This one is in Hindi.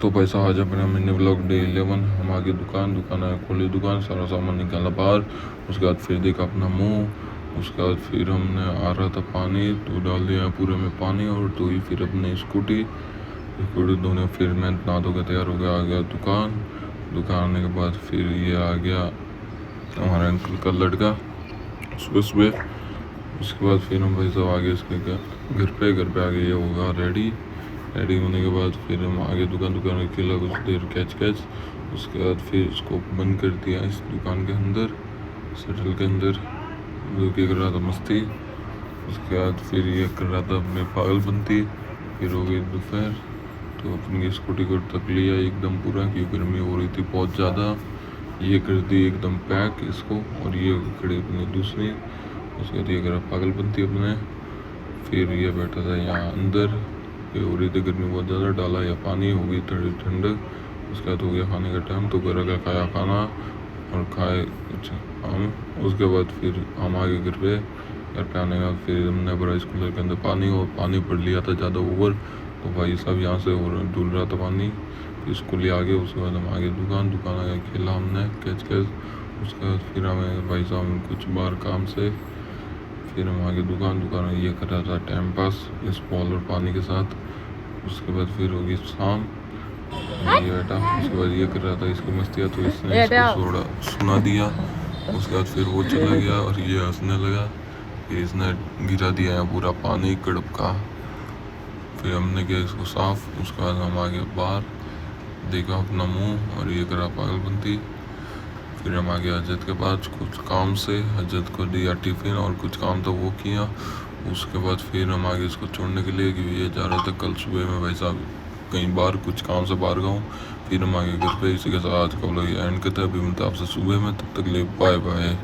तो पैसा आज अपना मिनी ब्लॉग डे 11 हम आगे दुकान है, खोली दुकान, सारा सामान निकाला बाहर। उसके बाद फिर देखा अपना मुंह। उसके बाद फिर हमने आ रहा था पानी तो डाल दिया पूरे में पानी और तो ही फिर अपनी स्कूटी धोने। फिर मैं नहा धो के तैयार हो गया, आ गया दुकान आने के बाद फिर ये आ गया हमारे अंकल का लड़का सुबह। उसके बाद फिर हम भाई साहब आगे इसके घर पे आ गए, ये होगा रेडी होने के बाद फिर हम आगे दुकान खेला कुछ देर कैच। उसके बाद फिर इसको बंद कर दिया इस दुकान के अंदर, शटल के अंदर, जो कि कर रहा था मस्ती। उसके बाद फिर ये कर रहा था अपने पागलपंती। फिर हो गई दोपहर तो अपनी स्कूटी को तक लिया एकदम पूरा, क्योंकि गर्मी हो रही थी बहुत ज़्यादा। ये कर दी एकदम पैक इसको, और ये खड़ी अपनी दूसरी। उसके बाद ये करा पागलपंती अपने। फिर ये बैठा था यहाँ अंदर, ये हो रही थी गर्मी बहुत ज़्यादा, डाला या पानी, हो गई थोड़ी ठंडक। उसके बाद हो गया खाने का टाइम तो घर का खाया खाना और खाए कुछ हम। उसके बाद फिर हम आगे घर पे आने का फिर हमने बड़ा स्कूल के अंदर पानी पड़ लिया था ज़्यादा ओवर, तो भाई साहब यहाँ से डूल रहा था पानी। फिर स्कूल आ गए। उसके बाद हम आगे दुकान आगे खेला हमने कैच। उसके बाद फिर हमें भाई साहब कुछ बाहर काम से फिर हम आगे दुकान ये कर रहा था टाइम पास इस बॉल और पानी के साथ। उसके बाद फिर होगी शाम, ये बेटा उसके बाद ये कर रहा था इसकी मस्तियाँ, तो इसने इसको थोड़ा सुना दिया। उसके बाद फिर वो चला गया और ये हंसने लगा। फिर इसने गिरा दिया है पूरा पानी कड़प का। फिर हमने किया इसको साफ। उसके बाद हम आगे बाहर देखा अपना मुंह और ये करा पागलपंती। फिर हम आगे हजरत के पास कुछ काम से हजरत को दिया टिफ़िन और कुछ काम था वो किया। उसके बाद फिर हम आगे इसको छोड़ने के लिए, क्योंकि ये जा रहा था कल सुबह में भाई साहब कहीं बाहर कुछ काम से बाहर गया। फिर हम आगे घर पे इसी के साथ आज का व्लॉग एंड करते हैं। अभी मिलता है आपसे सुबह में, तब तक ले बाय बाय।